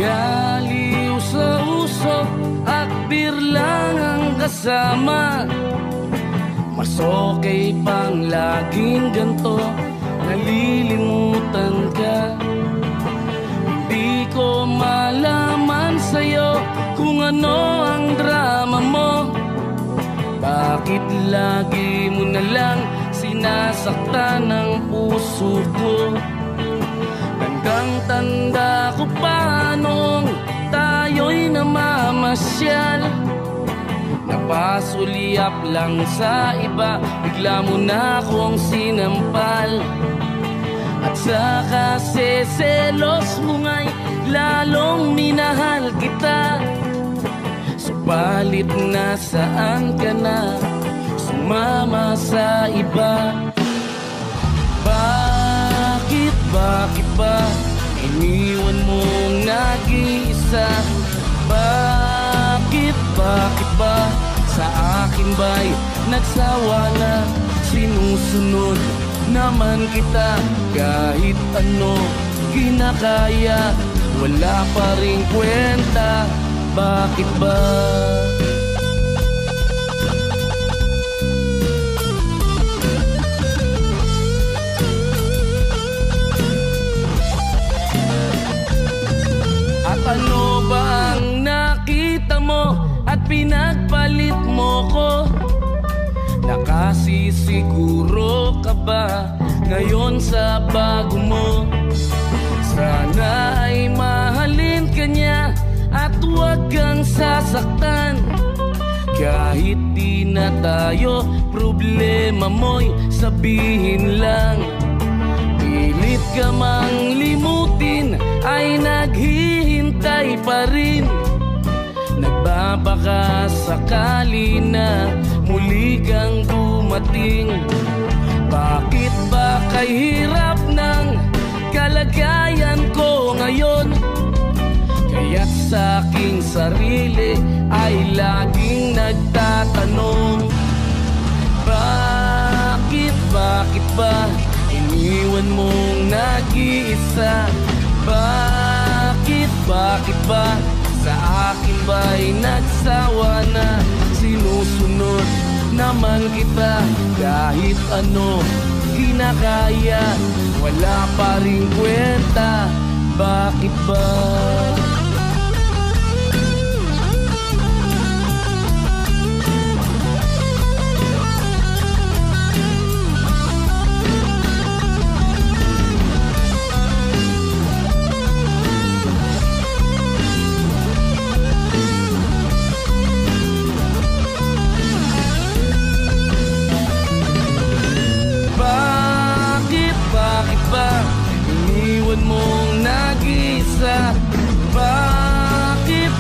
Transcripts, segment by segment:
Nag-aliw sa usok at beer lang ang kasama. Mas okay pang laging ganto, nalilimutan ka. Hindi ko malaman sa'yo kung ano ang drama mo. Bakit lagi mo na lang sinasaktan ang puso ko? Tandang-tanda ko pa nung tayo'y namamasyal. Napasulyap lang sa iba, bigla mo na akong sinampal. At saka selos mo nga'y lalong minahal kita. Subalit nasaan ka na, sumama sa iba? Bakit ba iniwan mong nag-iisa? Bakit ba sa akin ba'y nagsawa na? Sinusunod naman kita kahit ano kinakaya, wala pa ring kwenta. Bakit ba? At ano ba ang nakita mo at pinagpalit mo ko? Nakasisiguro ka ba ngayon sa bago mo? Sana ay mahalin ka niya at huwag kang sasaktan. Kahit di na tayo, problema mo'y sabihin lang. Pilit ka mang limutin ay naghihintay pa rin. Nagbabaka sakali na muli kang dumating. Bakit ba kay hirap ng kalagayan ko ngayon? Kaya't sa aking sarili ay laging nagtatanong, bakit ba iniwan mong nag-iisa? Bakit ba sa akin ba'y nagsawa na? Sinusunod naman kita kahit ano kinakaya, wala pa ring kwenta. Bakit ba? Bakit ba iniwan mong nag-iisa? Bakit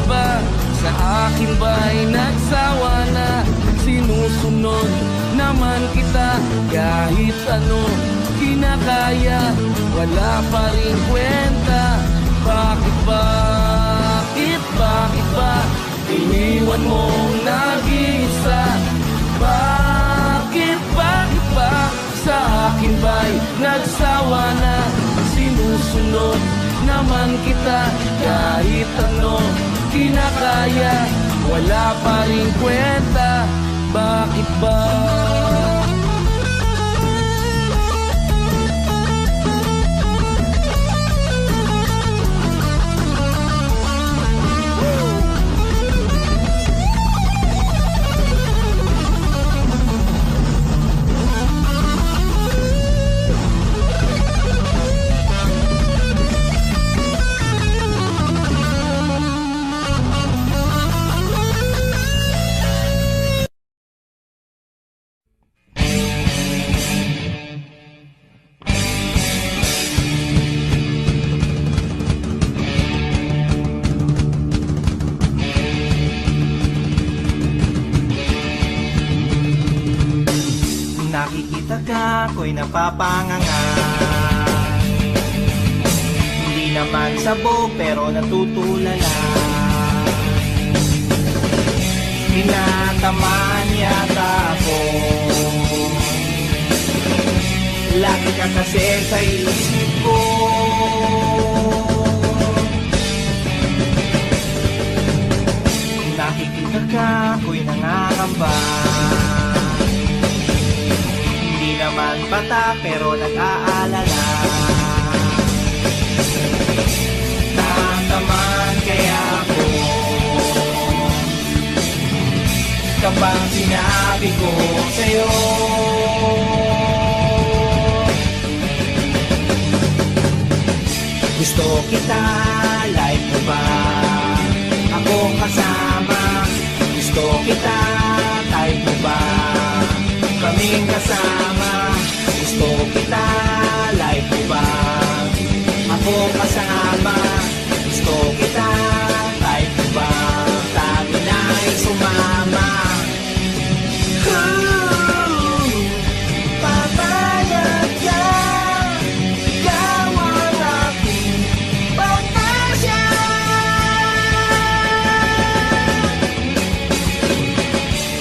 ba sa akin ba'y nagsawa na? Sinusunod naman kita kahit ano kinakaya, wala pa rin kwenta. Bakit ba iniwan mong nag-iisa? Bakit ba sa akin ba'y nagsawa na? Sinusunod naman kita kahit ano kinakaya, wala pa rin kwenta. Bakit ba? Nakikita ka, ako'y napapanganga. Hindi naman sabog, pero natutulala. Tinatamaan yata ako. Lagi ka kasi sa isip ko. nakikita ka, ako'y nangangamba. Hindi naman bata pero nag-aalala. Nataman kaya ako kapag sinabi ko sa'yo, gusto kita, like mo ba? Ako kasama. Gusto kita, type mo ba? Kaming kasama. Gusto kita, like mo ba? Ako kasama. Gusto kita, type mo ba? Kami na'y sumama. Papayag ka, ikaw ang aking pagkasya.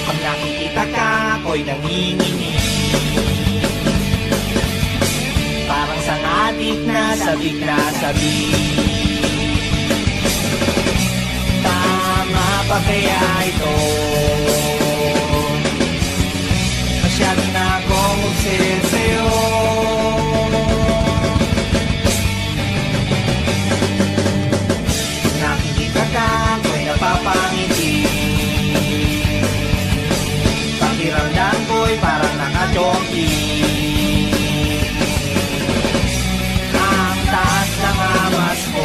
Pag nakikita ka, ako'y nanginginig. Parang sangatik na sabik na sabik. Tama pa kaya ito? Masyado na akong obsessed sa'yo. Nakikita ka, ako'y napapangiti. Pakiramdam ko'y parang nakachongki. Ang taas ng amas ko,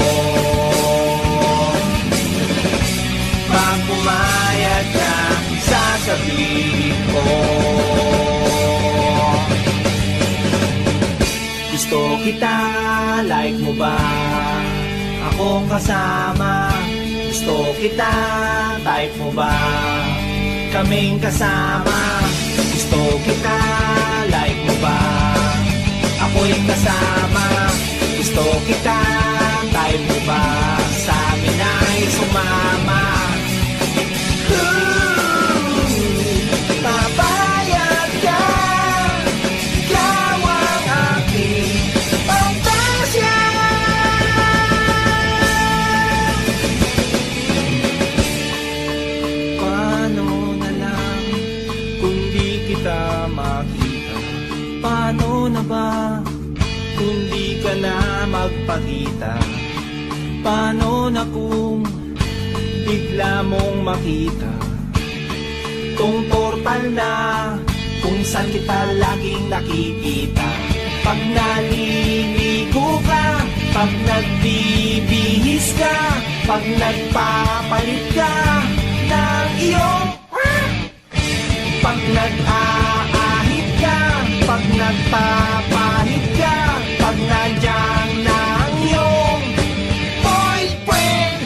pag pumayag ka, sasabihin ko, gusto kita, like mo ba? Ako kasama. Gusto kita, type mo ba? Kaming kasama. Gusto kita, like mo ba? Ako'y kasama. Gusto kita, type mo ba? Sa amin ay sumama. Papayag ka, ikaw ang aking pagkasya. Paano na lang kung di kita makita? Paano na ba kung di ka na magpakita? Paano na kung bigla mong makita tong portal na kung saan kita laging nakikita? Pag naliligo ka, pag nagbibihis ka, pag nagpapalit ka ng iyong pag nag-aahit ka, pag nagpapalit ka, pag nandiyan na ang iyong boyfriend,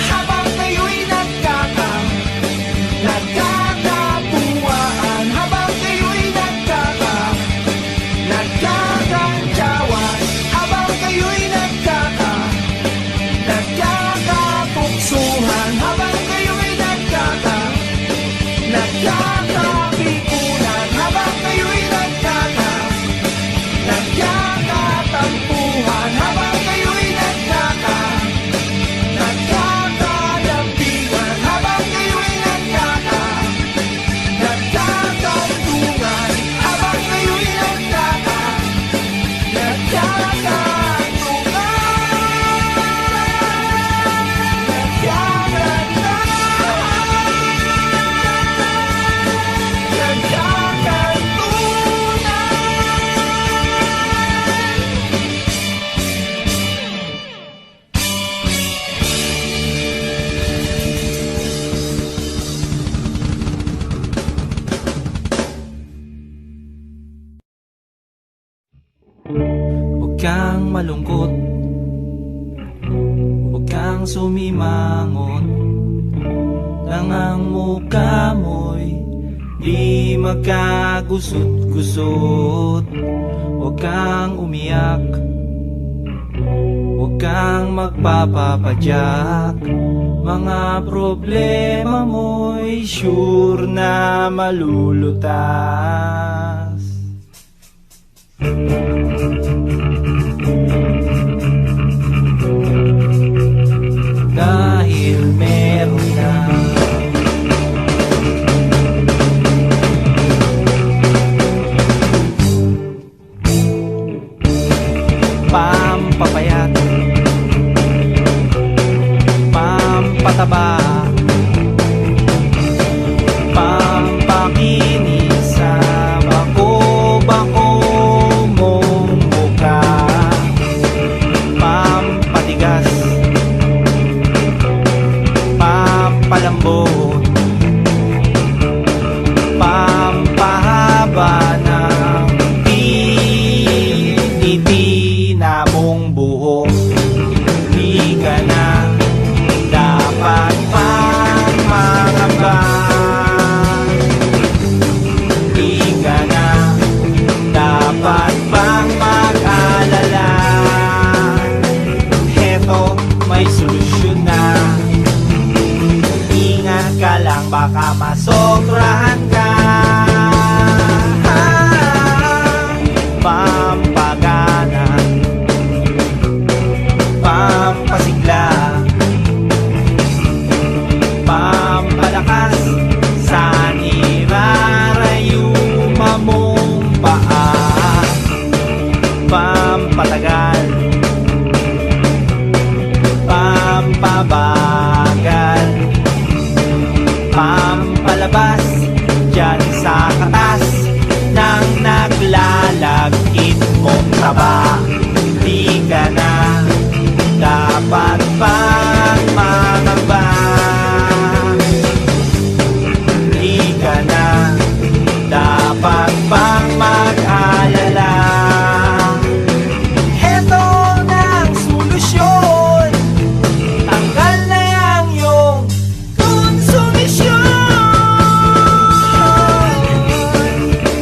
habang kayo'y nagkakapuwaan, habang kayo'y nagkakantsawan, habang kayo'y nagkakapuksuhan, habang kayo'y nagkakapikunan, habang kayo'y nagkakatampuhan, habang kayo'y nagkakalapigan, habang kayo'y nagkakantungan, habang kayo'y Huwag kang malungkot, huwag kang sumimangot, nang ang mukha mo'y di magkagusot-gusot. Huwag kang umiyak, huwag kang magpapapadyak, mga problema mo'y sure na malulutas. Dahil meron na pampagana, pampasigla, pampalakas sa nirarayuma mong paa, pampatagal, pampabagal, pampalabas dyan sa katas ng naglalagkit mong taba. Di ka na dapat pang mangamba, di ka na dapat pang mag-alala. Heto na ang solusyon, tanggal na yang iyong konsumisyon.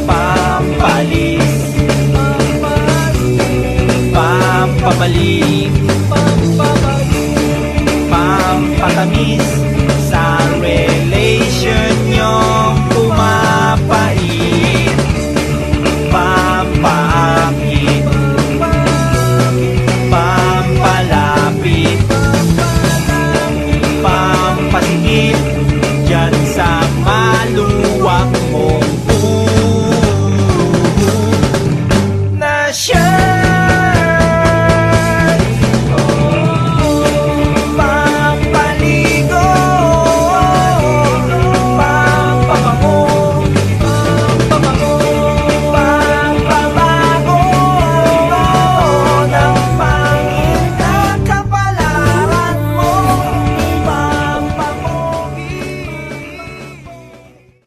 Pampalis, pampapalis,